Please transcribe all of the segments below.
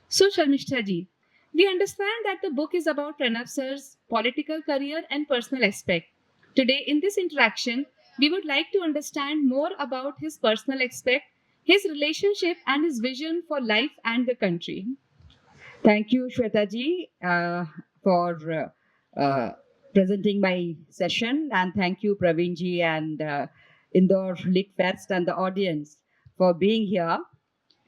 So, Sharmistha ji, we understand that the book is about Pranab sir's political career and personal aspect. Today, in this interaction, we would like to understand more about his personal aspect, his relationship, and his vision for life and the country. Thank you, Shweta ji, for presenting my session, and thank you, Praveen ji, and Indore LitFest and the audience for being here.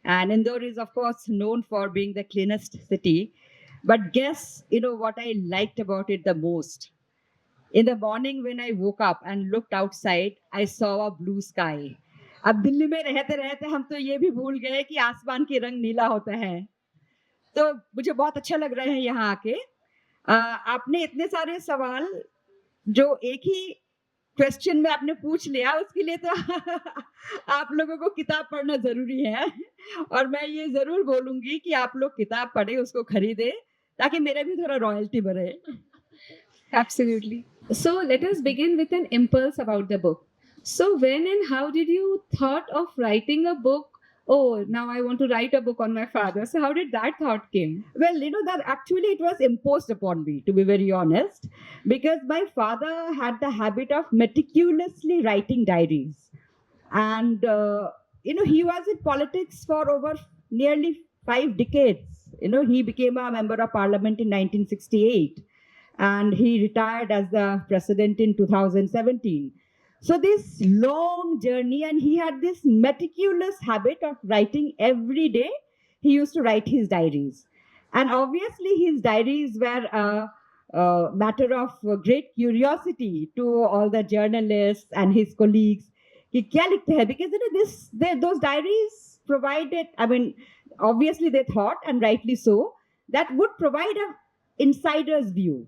And Indore is, of course, known for being the cleanest city. But guess, what I liked about it the most? In the morning when I woke up and looked outside, I saw a blue sky. अब दिल्ली में रहते रहते हम तो ये भी भूल गए कि आसमान की रंग नीला होता है। तो मुझे बहुत अच्छा लग रहा है यहाँ आके। आपने इतने सारे सवाल जो एक ही क्वेश्चन में आपने पूछ लिया, उसके लिए तो आप लोगों को किताब पढ़ना ज़रूरी है। और मैं ये ज़रूर बोलूँगी कि आप लोग किताब पढ़ें, उसको खरीदें, ताकि मेरा भी थोड़ा रॉयल्टी बढ़े। Absolutely. So, let us begin with an impulse about the book. So, when and how did you thought of writing a book? Oh, now I want to write a book on my father. So, how did that thought came? Well, that actually it was imposed upon me, to be very honest, because my father had the habit of meticulously writing diaries. And, he was in politics for over nearly 5 decades. He became a member of parliament in 1968 and he retired as the president in 2017. So, this long journey, and he had this meticulous habit of writing every day. He used to write his diaries. And obviously, his diaries were a matter of great curiosity to all the journalists and his colleagues. कि क्या लिखते हैं? Because those diaries provided, I mean, obviously they thought, and rightly so, that would provide an insider's view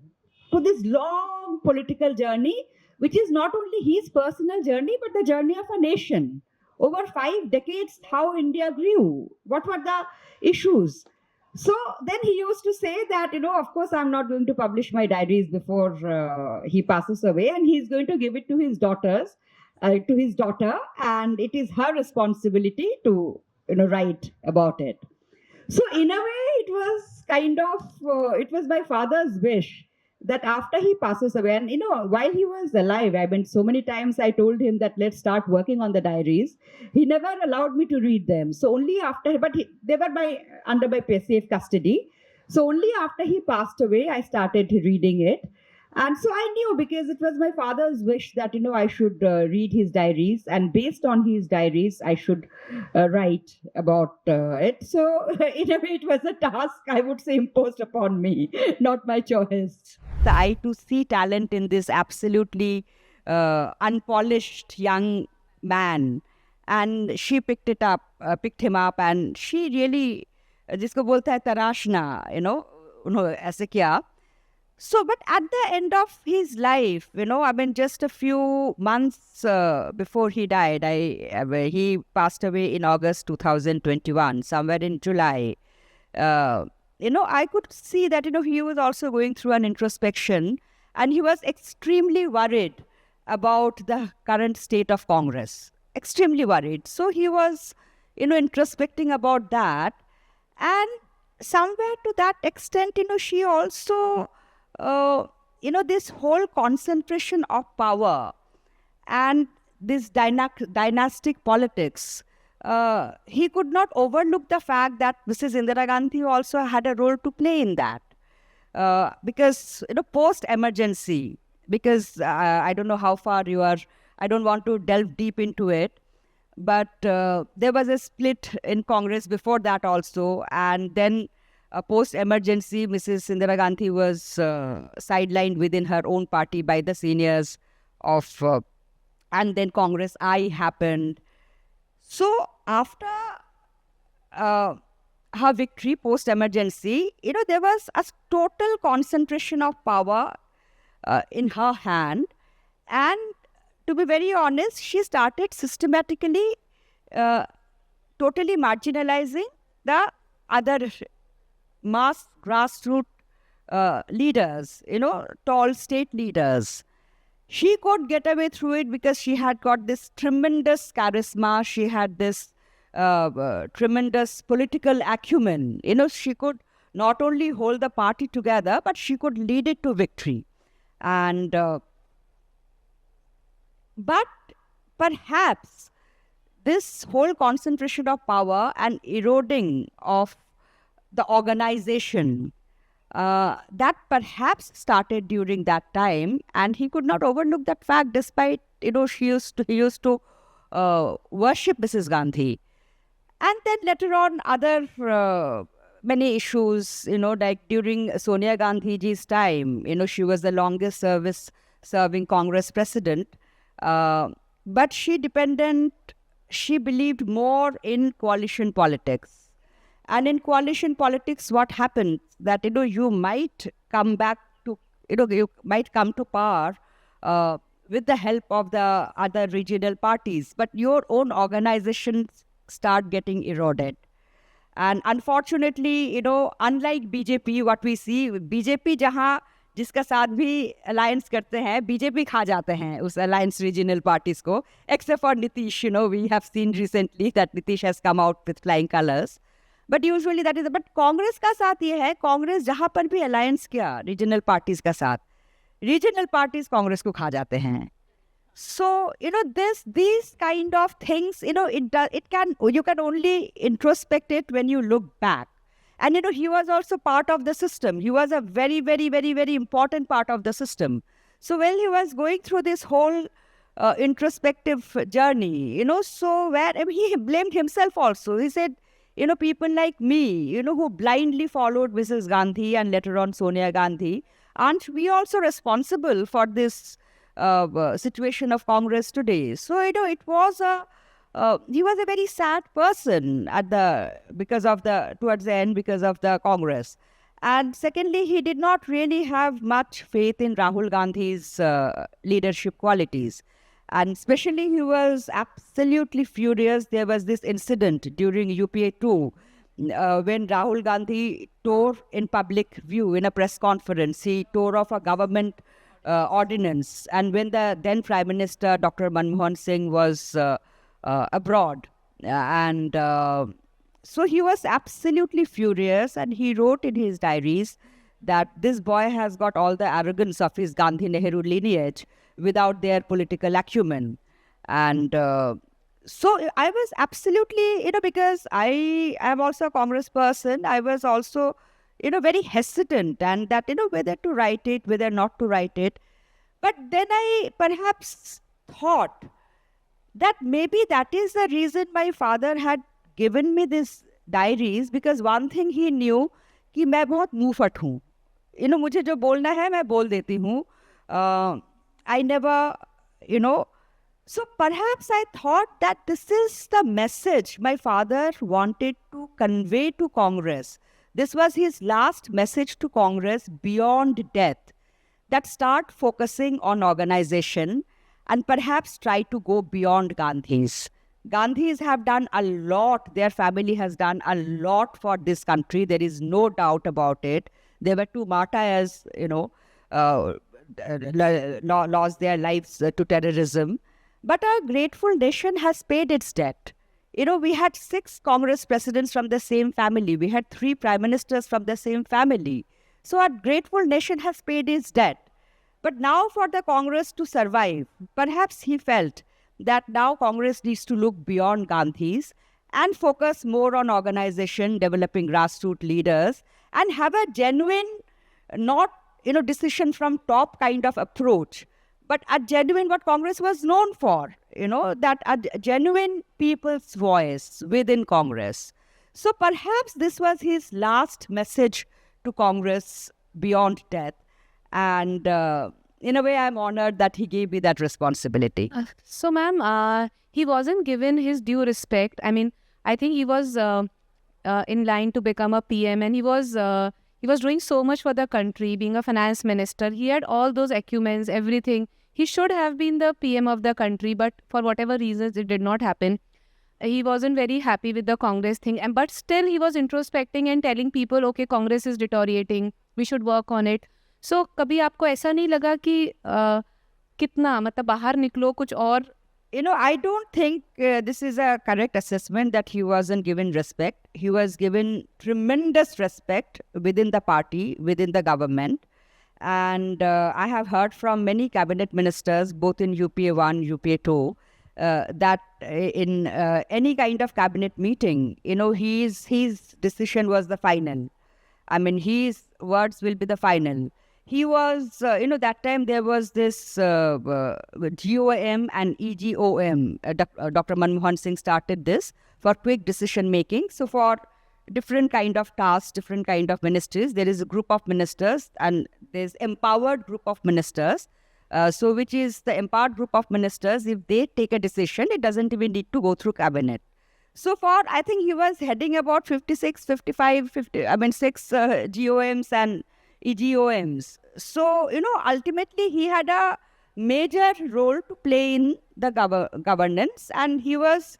to this long political journey, which is not only his personal journey, but the journey of a nation. Over 5 decades, how India grew, what were the issues. So then he used to say that, of course, I'm not going to publish my diaries before he passes away, and he's going to give it to his daughters, to his daughter, and it is her responsibility to, write about it. So in a way, it was kind of, it was my father's wish that after he passes away, and while he was alive, I mean, so many times I told him that let's start working on the diaries. He never allowed me to read them. So only after, but they were under my safe custody. So only after he passed away, I started reading it. And so I knew, because it was my father's wish that I should read his diaries, and based on his diaries I should write about it. So in a way, it was a task, I would say, imposed upon me, not my choice. The eye to see talent in this absolutely unpolished young man, and she picked him up, and she really, जिसको बोलता है तराशना, उन्होंने ऐसे किया. So, but at the end of his life, I mean, just a few months before he died, he passed away in August 2021, somewhere in July. I could see that, he was also going through an introspection, and he was extremely worried about the current state of Congress. Extremely worried. So he was, introspecting about that. And somewhere to that extent, she also, this whole concentration of power and this dynastic politics, he could not overlook the fact that Mrs. Indira Gandhi also had a role to play in that. Because, post-emergency, because I don't know how far you are, I don't want to delve deep into it, but there was a split in Congress before that also, and then post-emergency, Mrs. Indira Gandhi was sidelined within her own party by the seniors of, and then Congress I happened. So after her victory post-emergency, there was a total concentration of power in her hand. And to be very honest, she started systematically totally marginalizing the other mass grassroots leaders, tall state leaders. She could get away through it because she had got this tremendous charisma. She had this tremendous political acumen. She could not only hold the party together, but she could lead it to victory. And but perhaps this whole concentration of power and eroding of the organization, that perhaps started during that time, and he could not overlook that fact. Despite he used to worship Mrs. Gandhi, and then later on other many issues, like during Sonia Gandhiji's time, she was the longest serving Congress president, but she believed more in coalition politics. And in coalition politics, what happens that, you might come back to, you might come to power with the help of the other regional parties, but your own organizations start getting eroded. And unfortunately, unlike BJP, what we see, BJP जहाँ जिसका साथ भी alliance करते हैं, BJP खा जाते हैं उस alliance regional parties को, except for Nitish. We have seen recently that Nitish has come out with flying colors. But usually that is, but Congress का साथ ये है, Congress जहाँ पर भी alliance किया regional parties का साथ, regional parties Congress को खा जाते हैं. So, these kind of things, you can only introspect it when you look back. And, he was also part of the system. He was a very, very, very, very important part of the system. So when he was going through this whole introspective journey, so where he blamed himself also. He said, people like me, who blindly followed Mrs. Gandhi and later on Sonia Gandhi, aren't we also responsible for this situation of Congress today? So, it was he was a very sad person towards the end because of the Congress. And secondly, he did not really have much faith in Rahul Gandhi's leadership qualities. And especially he was absolutely furious. There was this incident during UPA 2 when Rahul Gandhi tore in public view in a press conference. He tore off a government ordinance. And when the then Prime Minister, Dr. Manmohan Singh, was abroad. So he was absolutely furious, and he wrote in his diaries that this boy has got all the arrogance of his Gandhi-Nehru lineage without their political acumen. And so I was absolutely, because I am also a Congress person, I was also, very hesitant, and that, whether to write it, whether not to write it. But then I perhaps thought that maybe that is the reason my father had given me this diaries, because one thing he knew कि मैं बहुत मुंहफट हूँ. मुझे जो बोलना है मैं बोल देती हूँ. I never, so perhaps I thought that this is the message my father wanted to convey to Congress. This was his last message to Congress beyond death, that start focusing on organization and perhaps try to go beyond Gandhis. Gandhis have done a lot. Their family has done a lot for this country. There is no doubt about it. There were two martyrs, lost their lives to terrorism. But our grateful nation has paid its debt. We had 6 Congress presidents from the same family. We had 3 prime ministers from the same family. So our grateful nation has paid its debt. But now for the Congress to survive, perhaps he felt that now Congress needs to look beyond Gandhis and focus more on organization, developing grassroots leaders, and have a genuine, not decision from top kind of approach, but a genuine, what Congress was known for, that a genuine people's voice within Congress. So perhaps this was his last message to Congress beyond death. And in a way, I'm honored that he gave me that responsibility. So, ma'am, he wasn't given his due respect. I mean, I think he was in line to become a PM, and he was doing so much for the country, being a finance minister. He had all those acumens, everything. He should have been the PM of the country, but for whatever reasons, it did not happen. He wasn't very happy with the Congress thing, but still he was introspecting and telling people, okay, Congress is deteriorating, we should work on it. So, कभी आपको ऐसा नहीं लगा कि कितना मतलब बाहर निकलो, कुछ और I don't think this is a correct assessment that he wasn't given respect. He was given tremendous respect within the party, within the government. And I have heard from many cabinet ministers, both in UPA 1, UPA 2, that in any kind of cabinet meeting, his decision was the final. I mean, his words will be the final. He was, that time there was this GOM and EGOM. Dr. Manmohan Singh started this for quick decision making. So for different kind of tasks, different kind of ministries, there is a group of ministers and there's empowered group of ministers. So which is the empowered group of ministers, if they take a decision, it doesn't even need to go through cabinet. So far, I think he was heading about 56, 55, 50, I mean, 6 GOMs and EGOMs. So, ultimately he had a major role to play in the governance, and he was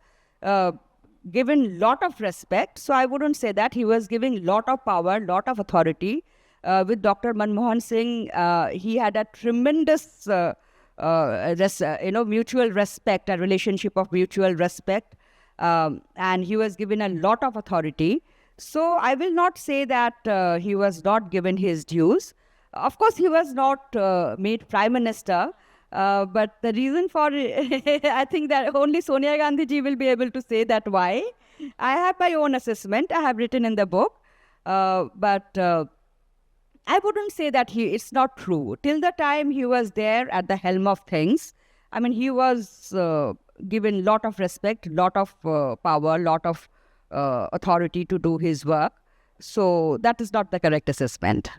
given lot of respect. So I wouldn't say that. He was giving lot of power, lot of authority. With Dr. Manmohan Singh, he had a tremendous mutual respect, a relationship of mutual respect. And he was given a lot of authority. So I will not say that he was not given his dues. Of course, he was not made prime minister. But the reason for it, I think that only Sonia Gandhi ji will be able to say that why. I have my own assessment. I have written in the book. But I wouldn't say that it's not true. Till the time he was there at the helm of things, I mean, he was given lot of respect, lot of power, lot of authority to do his work. So that is not the correct assessment.